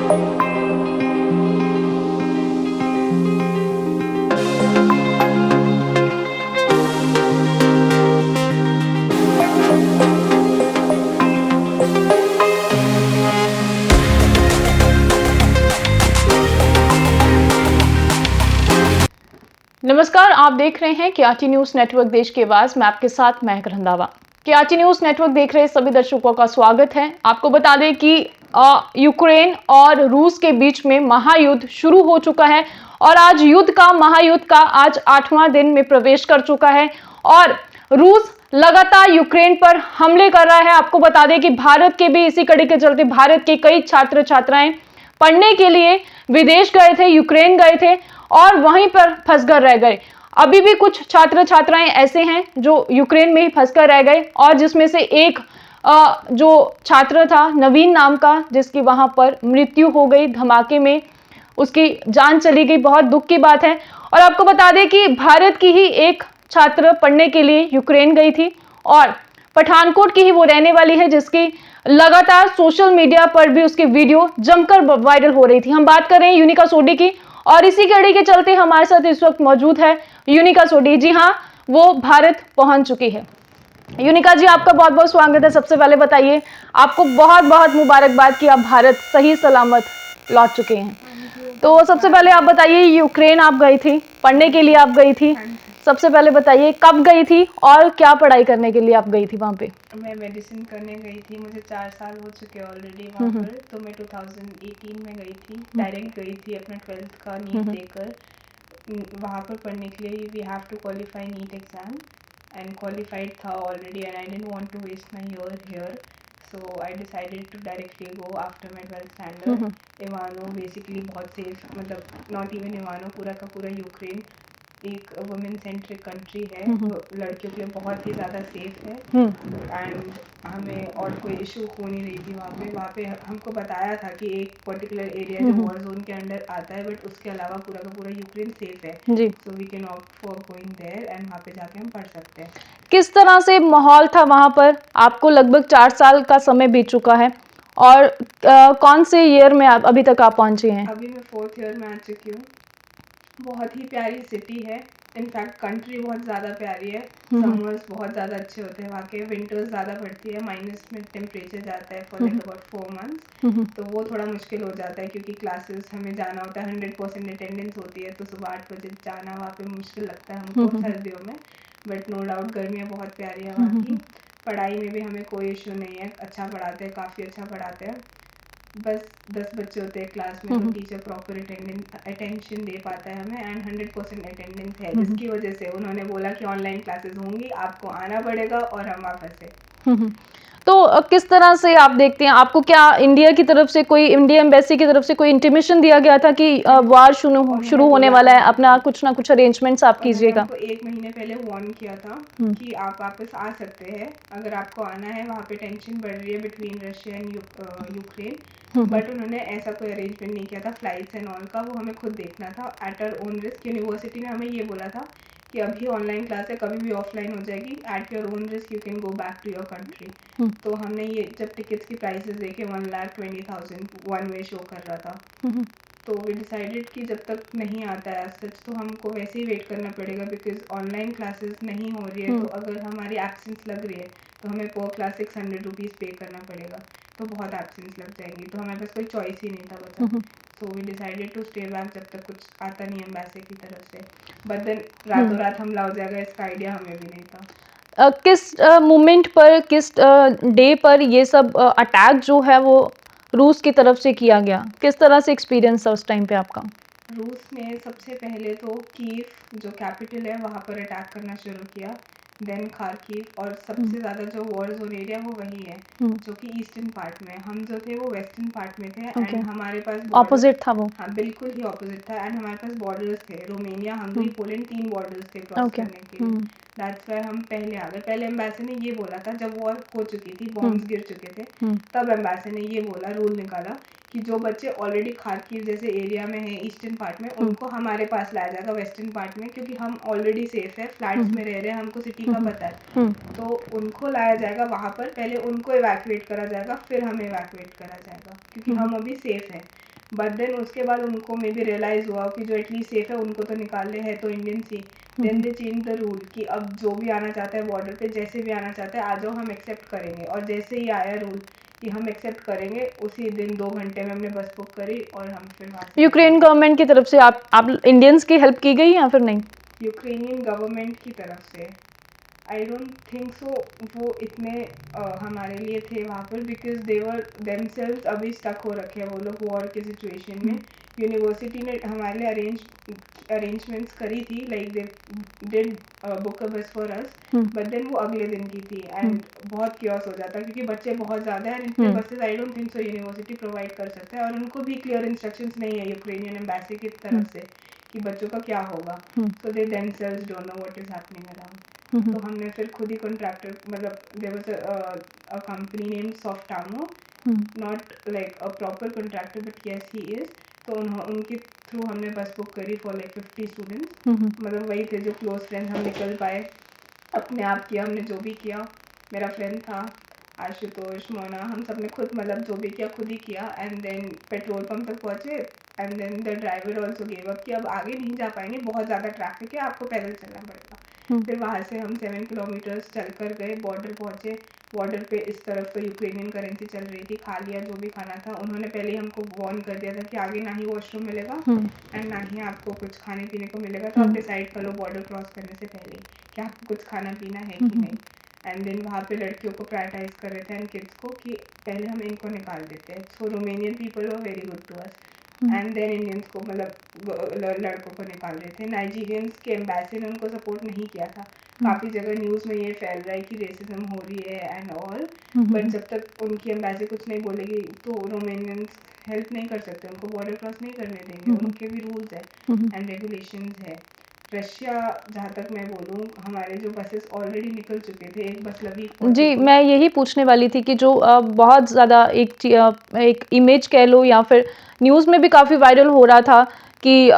नमस्कार, आप देख रहे हैं केआरटी न्यूज नेटवर्क देश की आवाज में आपके साथ महक रंधावा। केआरटी न्यूज नेटवर्क देख रहे सभी दर्शकों का स्वागत है। आपको बता दें कि यूक्रेन और रूस के बीच में महायुद्ध शुरू हो चुका है और आज महायुद्ध का आज 8वां दिन में प्रवेश कर चुका है और रूस लगातार यूक्रेन पर हमले कर रहा है। आपको बता दें कि भारत के भी इसी कड़ी के चलते भारत के कई छात्र छात्राएं पढ़ने के लिए विदेश गए थे, यूक्रेन गए थे और वहीं पर फंसकर रह गए। अभी भी कुछ छात्र छात्राएं ऐसे हैं जो यूक्रेन में ही फंसकर रह गए और जिसमें से एक जो छात्र था नवीन नाम का, जिसकी वहां पर मृत्यु हो गई धमाके में, उसकी जान चली गई। बहुत दुख की बात है। और आपको बता दें कि भारत की ही एक छात्र पढ़ने के लिए यूक्रेन गई थी और पठानकोट की ही वो रहने वाली है, जिसकी लगातार सोशल मीडिया पर भी उसकी वीडियो जमकर वायरल हो रही थी। हम बात कर रहे हैं यूनिका सोडी की और इसी कड़ी के चलते हमारे साथ इस वक्त मौजूद है यूनिका सोडी। जी हाँ, वो भारत पहुंच चुकी है। यूनिका जी, आपका बहुत बहुत स्वागत है। सबसे पहले बताइए, आपको बहुत बहुत मुबारकबाद कि आप भारत सही सलामत लौट चुके हैं। तो सबसे पहले आप बताइए, यूक्रेन आप गई थी, पढ़ने के लिए आप गई थी। सबसे पहले बताइए कब गई थी और क्या पढ़ाई करने के लिए आप गई थी वहाँ पे? मैं मेडिसिन करने गई थी। मुझे 4 साल हो चुके ऑलरेडी वहाँ पर। तो मैं 2018 में गई थी, डायरेक्ट गई थी अपना 12th का नीट देकर। वहाँ पर पढ़ने के लिए we have to qualify NEET exam and qualified था already and I didn't want to waste my year here, so I decided to directly go after my 12th standard. Ivano basically बहुत safe, मतलब not even Ivano, पूरा का पूरा Ukraine एक women centric country है, लड़कियों के लिए बहुत ही ज़्यादा सेफ है एंड हमें और कोई इशू हो नहीं रही थी वहाँ पे हमको बताया था कि एक पर्टिकुलर एरिया जो वॉर जोन के अंडर आता है, बट उसके अलावा पूरा का पूरा यूक्रेन सेफ है, so we can opt for going there and वहाँ पे जाके हम पढ़ सकते हैं। किस तरह से माहौल था वहाँ पर? आपको लगभग 4 साल का समय बीत चुका है और कौन से ईयर में आप अभी तक आप पहुँचे हैं? अभी मैं 4th ईयर में आ चुकी हूँ। बहुत ही प्यारी सिटी है, इनफैक्ट कंट्री बहुत ज़्यादा प्यारी है। समर्स बहुत ज़्यादा अच्छे होते हैं वहाँ के, विंटर्स ज़्यादा पड़ती है, माइनस में टेम्परेचर जाता है फॉर लाइक अबाउट 4 मंथ्स। तो वो थोड़ा मुश्किल हो जाता है क्योंकि क्लासेस हमें जाना होता है, 100% अटेंडेंस होती है, तो सुबह 8 बजे जाना वहाँ पे मुश्किल लगता है हमको सर्दियों में। बट नो डाउट गर्मियाँ बहुत प्यारी है वहाँ की। पढ़ाई में भी हमें कोई इशू नहीं है, अच्छा पढ़ाते हैं, काफ़ी अच्छा पढ़ाते हैं। बस 10 बच्चे होते हैं क्लास में, तो टीचर प्रॉपर अटेंशन दे पाता है हमें एंड 100% अटेंडेंस है, जिसकी वजह से उन्होंने बोला कि ऑनलाइन क्लासेस होंगी, आपको आना पड़ेगा, और हम वापस से। तो किस तरह से आप देखते हैं, आपको क्या इंडिया की तरफ से कोई, इंडिया एम्बेसी की तरफ से कोई इंटीमेशन दिया गया था कि वार शुरू होने वाला है, अपना कुछ ना कुछ अरेंजमेंट्स आप कीजिएगा? 1 महीने पहले वार्न किया था कि आप वापस आ सकते हैं अगर आपको आना है, वहाँ पे टेंशन बढ़ रही है between Russia and Ukraine, but उन्होंने ऐसा कोई अरेंजमेंट नहीं किया था फ्लाइट्स एंड ऑल का, वो हमें खुद देखना था at our own risk. University ने हमें ये बोला था कि अभी ऑनलाइन क्लास है, कभी भी ऑफलाइन हो जाएगी, at your own risk you can go back to your country. तो हमने ये जब टिकट्स की प्राइसेस देखे 1,20,000 वन वे शो कर रहा था, तो वी डिसाइडेड कि जब तक नहीं आता है सच तो हमको वैसे ही वेट करना पड़ेगा, बिकॉज ऑनलाइन क्लासेस नहीं हो रही है, तो अगर हमारी एब्सेंस लग रही है तो हमें पर क्लास 600 रुपीज़ पे करना पड़ेगा, तो बहुत एब्सेंस लग जाएंगी, तो हमारे पास कोई चॉइस ही नहीं था बचा। So we decided to stay back जब तक कुछ आता नहीं एम्बेसी की तरफ से, बट देन रातों रात हमला हो जाएगा इसका आइडिया हमें भी नहीं था। किस मोमेंट पर, किस डे पर ये सब अटैक जो है वो रूस की तरफ से किया गया? किस तरह से एक्सपीरियंस था उस टाइम पे आपका? रूस ने सबसे पहले तो कीव जो कैपिटल है वहाँ पर अटैक करना शुरू किया, देन खार्किव, और सबसे ज़्यादा जो वॉर जोन एरिया वो वही है जो कि ईस्टर्न पार्ट में। हम जो थे वो वेस्टर्न पार्ट में थे एंड हमारे पास ऑपोजिट था वो। हाँ, बिल्कुल ही ऑपोजिट था एंड हमारे पास बॉर्डर्स थे, रोमानिया, हंगरी, पोलैंड, 3 बॉर्डर्स थे क्रॉस करने के लिए। दैट्स वाई हम पहले आ गए। पहले एम्बेसी ने ये बोला था, जब वॉर हो चुकी थी, बॉम्ब्स गिर चुके थे, तब एम्बेसी ने ये बोला, रूल निकाला कि जो बच्चे ऑलरेडी खार्किव जैसे एरिया में है ईस्टर्न पार्ट में, उनको हमारे पास लाया जाएगा वेस्टर्न पार्ट में, क्योंकि हम ऑलरेडी सेफ है, फ्लैट्स में रह रहे हैं, हमको सिटी का पता है, तो उनको लाया जाएगा वहाँ पर, पहले उनको इवैक्यूएट करा जाएगा, फिर हमें इवैक्यूएट करा जाएगा, क्योंकि हम अभी सेफ हैं। बट देन उसके बाद उनको मे बी रियलाइज हुआ कि जो एटलीस्ट सेफ है उनको तो निकालने हैं तो इंडियंस ही। Then they change the rule कि अब जो भी आना चाहता है बॉर्डर पे, जैसे भी आना चाहता है आ जाओ, हम एक्सेप्ट करेंगे। और जैसे ही आया रूल कि हम एक्सेप्ट करेंगे, उसी दिन 2 घंटे में हमने बस बुक करी और हम फिर वहाँ से यूक्रेन गवर्नमेंट की तरफ से आप इंडियंस की हेल्प की गई या फिर नहीं? यूक्रेनियन गवर्नमेंट की तरफ से आई डोंट थिंक सो वो इतने हमारे लिए थे वहाँ पर, बिकॉज दे वर देमसेल्व्स अभी स्टक हो रखे हैं वो लोग वॉर के सिचुएशन में। यूनिवर्सिटी ने हमारे लिए अरेंजमेंट्स करी थी, लाइक दे डिड बुक अ बस फॉर अस, बट देन वो अगले दिन की थी एंड बहुत क्योस हो जाता क्योंकि बच्चे बहुत ज़्यादा हैं। इतने buses I don't think so university provide कर सकता है, और उनको भी क्लियर इंस्ट्रक्शंस नहीं है यूक्रेनियन एम्बेसी की तरफ से कि बच्चों का क्या होगा। So they themselves don't know what is happening around. तो हमने फिर खुद ही कॉन्ट्रैक्टर, मतलब there was a company named Softamo, not like a proper contractor but yes he is. तो उनके थ्रू हमने बस बुक करी फॉर लाइक 50 स्टूडेंट्स। मतलब वही थे जो क्लोज फ्रेंड्स, हम निकल पाए अपने आप किया हमने जो भी किया। मेरा फ्रेंड था आशुतोष, मोना, हम सब ने खुद मतलब जो भी किया खुद ही किया। एंड देन पेट्रोल पंप तक पहुँचे and then the driver also gave up कि अब आगे नहीं जा पाएंगे, बहुत ज़्यादा ट्रैफिक है, आपको पैदल चलना पड़ेगा। फिर वहाँ से हम 7 किलोमीटर्स चल कर गए, बॉर्डर पहुँचे। बॉर्डर पे इस तरफ तो यूक्रेनियन करेंसी चल रही थी, खा लिया जो भी खाना था। उन्होंने पहले ही हमको वार्न कर दिया था कि आगे ना ही वॉशरूम मिलेगा एंड ना ही आपको कुछ खाने पीने को मिलेगा, तो आप डिसाइड कर लो बॉर्डर क्रॉस करने से पहले कि आपको कुछ खाना पीना है कि नहीं। एंड देन वहाँ पे लड़कियों को प्रायोरिटाइज कर रहे थे एंड किड्स को कि पहले हम इनको निकाल देते हैं। So Romanian people were very good to us and then Indians को, मतलब लड़कों को निकाल रहे थे। नाइजीरियंस के एम्बेसी ने उनको सपोर्ट नहीं किया था। काफ़ी जगह न्यूज़ में ये फैल रहा है कि रेसिज्म हो रही है एंड ऑल, बट जब तक उनकी एम्बेसी कुछ नहीं बोलेगी तो रोमेनियंस हेल्प नहीं कर सकते, उनको बॉर्डर क्रॉस नहीं करने देंगे। उनके भी रूल्स है एंड रेगुलेशंस है। रशिया, जहाँ तक मैं बोलूँ, हमारे जो बसेस ऑलरेडी निकल चुके थे, एक बस लवी जी, मैं यही पूछने वाली थी कि जो बहुत ज़्यादा एक इमेज कह लो या फिर न्यूज़ में भी काफ़ी वायरल हो रहा था कि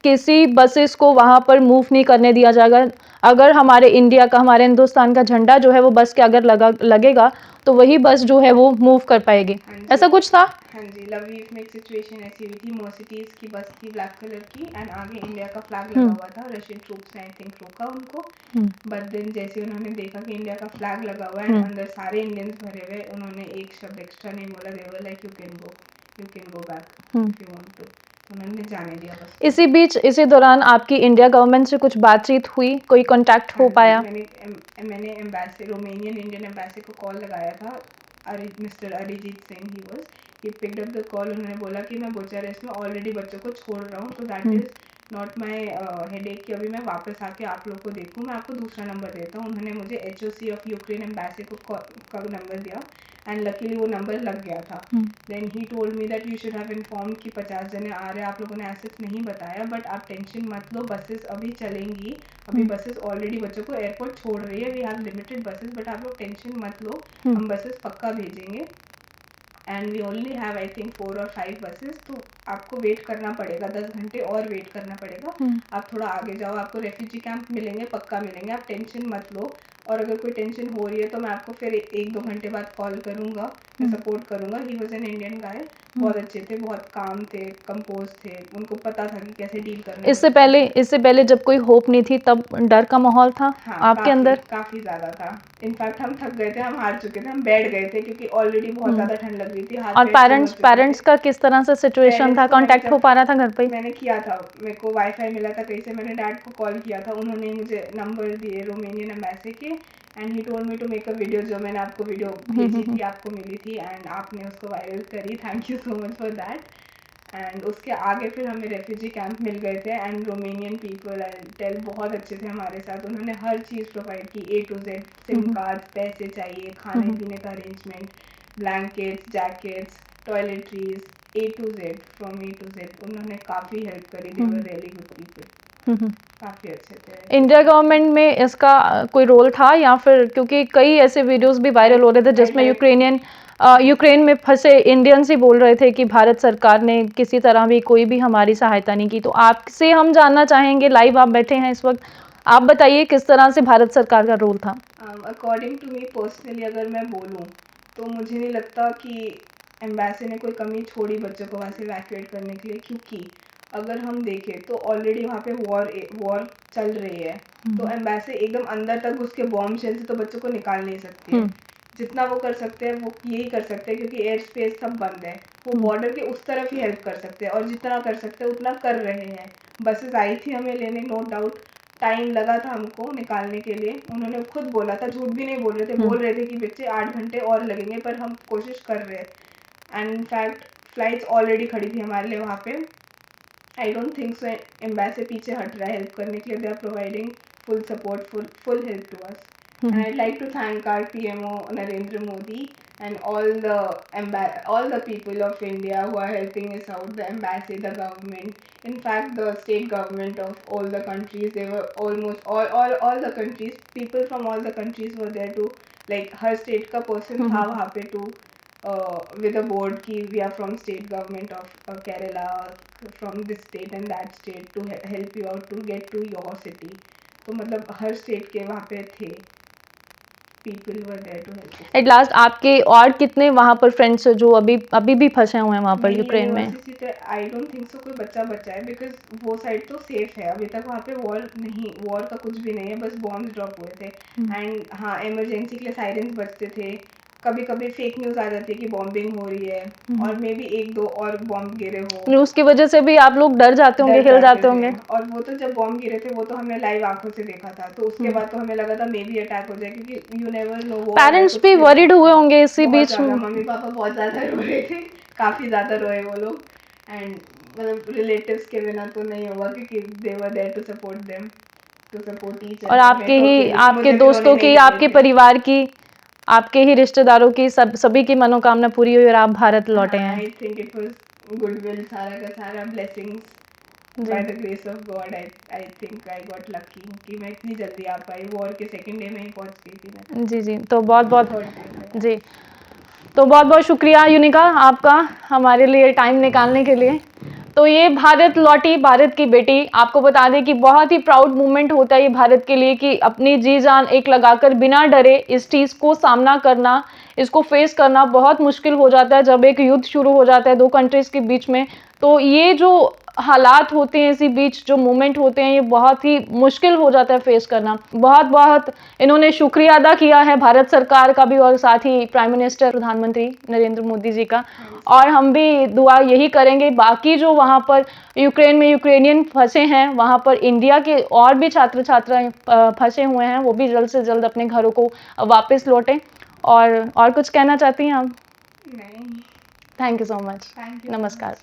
किसी बसेस को वहाँ पर मूव नहीं करने दिया जाएगा। अगर हमारे इंडिया का, हमारे हिंदुस्तान का झंडा जो है वो बस के अगर लगेगा तो वही बस जो है वो मूव कर पाएगी, ऐसा कुछ था? हाँ जी, लवीव में एक सिचुएशन ऐसी हुई थी। मर्सिडीज की बस थी ब्लैक कलर की एंड आगे इंडिया का फ्लैग लगा हुआ था। रशियन ट्रूप्स ने आई थिंक रोका उनको, बट देन जैसे उन्होंने देखा कि इंडिया का फ्लैग लगा हुआ है, अंदर सारे इंडियंस भरे हुए, उन्होंने एक शब्द एक्स्ट्रा नहीं बोला। They were like you can go back if you want to. उन्होंने जाने दिया बस। इसी बीच, इसी दौरान आपकी इंडिया गवर्नमेंट से कुछ बातचीत हुई, कोई कांटेक्ट हो पाया? मैंने एम्बेसी, रोमेनियन इंडियन एम्बेसी को कॉल लगाया था। Mister Arijit Singh he picked up the call. उन्होंने बोला कि मैं बुचारेस्ट में ऑलरेडी बच्चों को छोड़ रहा हूँ, तो that is not my headache कि अभी मैं वापस आके आप लोग को देखूँ, मैं आपको दूसरा नंबर देता हूँ। उन्होंने मुझे HOC ऑफ यूक्रेन एम्बेसी का नंबर दिया एंड लकीली वो नंबर लग गया था। Then he told me that you should have informed कि 50 जने आ रहे हैं, आप लोगों ने ऐसे नहीं बताया, बट आप टेंशन मत लो, बसेस अभी चलेंगी। अभी बसेस ऑलरेडी बच्चों को एयरपोर्ट छोड़ रही है, we have limited buses, but आप लोग टेंशन मत लो, हम बसेस पक्का भेजेंगे। And we only have I think 4 और 5 बसेस, तो आपको वेट करना पड़ेगा, 10 घंटे और वेट करना पड़ेगा। आप थोड़ा आगे जाओ, आपको रेफ्यूजी कैंप मिलेंगे, पक्का मिलेंगे, आप टेंशन मत लो। और अगर कोई टेंशन हो रही है तो मैं आपको फिर 1-2 घंटे बाद कॉल करूँगा, मैं सपोर्ट करूँगा। He was an Indian guy, बहुत अच्छे थे, बहुत काम थे, कंपोज थे, उनको पता था कि कैसे डील करना है। इससे पहले जब कोई होप नहीं थी तब डर का माहौल था आपके अंदर? काफ़ी ज़्यादा था। इनफैक्ट हम थक गए थे, हम हार चुके थे, हम बैठ गए थे क्योंकि ऑलरेडी बहुत ज़्यादा ठंड लग रही थी। और पेरेंट्स का किस तरह से सिचुएशन था? कांटेक्ट हो पा रहा था घर पे? मैंने किया था, मेरे को वाईफाई मिला था कहीं से, मैंने डैड को कॉल किया था, उन्होंने मुझे नंबर दिए रोमेनियन एम्बेसी के and he told me to make a video. जो मैंने आपको वीडियो भेजी थी, आपको मिली थी एंड आपने उसको वायरल करी, thank you so much for that. And उसके आगे फिर हमें रेफ्यूजी कैंप मिल गए थे and Romanian people I tell बहुत अच्छे थे हमारे साथ। उन्होंने हर चीज़ प्रोवाइड की, A to Z, SIM card, पैसे चाहिए, खाने पीने का arrangement, blankets, jackets, toiletries, A to Z, from A to Z, उन्होंने काफ़ी हेल्प करी। They were really good people, काफ़ी अच्छे थे। इंडिया गवर्नमेंट में इसका कोई रोल था या फिर, क्योंकि कई ऐसे वीडियोस भी वायरल हो रहे थे जिसमें यूक्रेन में फंसे इंडियंस ही बोल रहे थे कि भारत सरकार ने किसी तरह भी कोई भी हमारी सहायता नहीं की। तो आपसे हम जानना चाहेंगे, लाइव आप बैठे हैं इस वक्त, आप बताइए किस तरह से भारत सरकार का रोल था? अकॉर्डिंग टू मी पर्सनली अगर मैं बोलूँ तो मुझे नहीं लगता कि एम्बेसी ने कोई कमी छोड़ी बच्चों को वहाँ से इवैक्यूएट करने के लिए, क्योंकि अगर हम देखें तो ऑलरेडी वहाँ पे वॉर चल रही है, तो एम्बेसी एकदम अंदर तक घुस के बॉम्ब शेल से तो बच्चों को निकाल नहीं सकती है। जितना वो कर सकते हैं वो यही कर सकते हैं, क्योंकि एयर स्पेस सब बंद है, वो बॉर्डर के उस तरफ ही हेल्प कर सकते हैं, और जितना कर सकते हैं उतना कर रहे हैं। बसेस आई थी हमें लेने, नो डाउट टाइम लगा था हमको निकालने के लिए, उन्होंने खुद बोला था, झूठ भी नहीं बोल रहे थे, बोल रहे थे कि बच्चे 8 घंटे और लगेंगे, पर हम कोशिश कर रहे हैं। एंड इनफैक्ट फ्लाइट्स ऑलरेडी खड़ी थी हमारे लिए वहाँ पे। I don't think so embassy पीछे हट रहा है हेल्प करने के लिए, they are providing full support, full help to us. And I'd like to thank our PMO Narendra Modi and all the people of India who are helping us out, the embassy, the government, in fact the state government of all the countries. They were almost all the countries, people from all the countries were there to, like, her state का person था वहाँ पे to with a board कि we are from state government of Kerala, from this state and that state, to help you out to get to your city. तो मतलब हर state के वहाँ पे थे, people were there to help us. At last आपके और कितने वहाँ पर फ्रेंड्स जो अभी भी फंसे हुए हैं वहाँ पर यूक्रेन में? आई डोंट थिंक सो कोई बच्चा बचा है, बिकॉज वो साइड तो सेफ है, अभी तक वहाँ पे वॉर का कुछ भी नहीं है, बस बॉम्ब ड्रॉप हुए थे। एंड हाँ, इमरजेंसी के लिए साइरेंस बजते थे, कभी कभी फेक न्यूज आ जाती है कि बॉम्बिंग हो रही है, और मे बी 1-2 और बॉम्ब गिरे हो, न्यूज़ की वजह से भी आप लोग डर जाते होंगे, हिल जाते होंगे। और वो तो जब बॉम्ब गिरे थे वो तो हमने लाइव आंखों से देखा था, तो उसके बाद तो हमें लगा था मे बी अटैक हो जाए, क्योंकि यू नेवर नो। पेरेंट्स भी वरीड हुए होंगे इसी बीच में। मम्मी पापा बहुत ज्यादा रो रहे थे, काफी ज्यादा रोए वो लोग। एंड मतलब रिलेटिव्स के बिना तो नहीं होगा, क्योंकि they were there to support them, to support each. और आपके दोस्तों की, आपके परिवार की, आपके ही रिश्तेदारों की, सभी की मनोकामना पूरी हुई और आप भारत लौटे हैं। I think it was goodwill, सारा का सारा blessings by the grace of God. I think I got lucky कि मैं इतनी जल्दी आ पाई, वॉर के सेकंड डे में ही पहुंच गई थी मैं। जी, तो बहुत बहुत शुक्रिया यूनिका आपका हमारे लिए टाइम निकालने के लिए। तो ये भारत लौटी, भारत की बेटी। आपको बता दें कि बहुत ही प्राउड मोमेंट होता है ये भारत के लिए कि अपनी जी जान एक लगाकर बिना डरे इस चीज़ को सामना करना, इसको फेस करना बहुत मुश्किल हो जाता है जब एक युद्ध शुरू हो जाता है 2 कंट्रीज़ के बीच में। तो ये जो हालात होते हैं, इसी बीच जो मोमेंट होते हैं, ये बहुत ही मुश्किल हो जाता है फेस करना। बहुत बहुत इन्होंने शुक्रिया अदा किया है भारत सरकार का भी, और साथ ही प्राइम मिनिस्टर, प्रधानमंत्री नरेंद्र मोदी जी का। और हम भी दुआ यही करेंगे बाकी जो वहाँ पर यूक्रेन में यूक्रेनियन फंसे हैं, वहाँ पर इंडिया के और भी छात्र छात्राएं फंसे हुए हैं, वो भी जल्द से जल्द अपने घरों को वापस लौटें। और कुछ कहना चाहती हैं आप? नहीं। Thank you so much. Thank you. नमस्कार।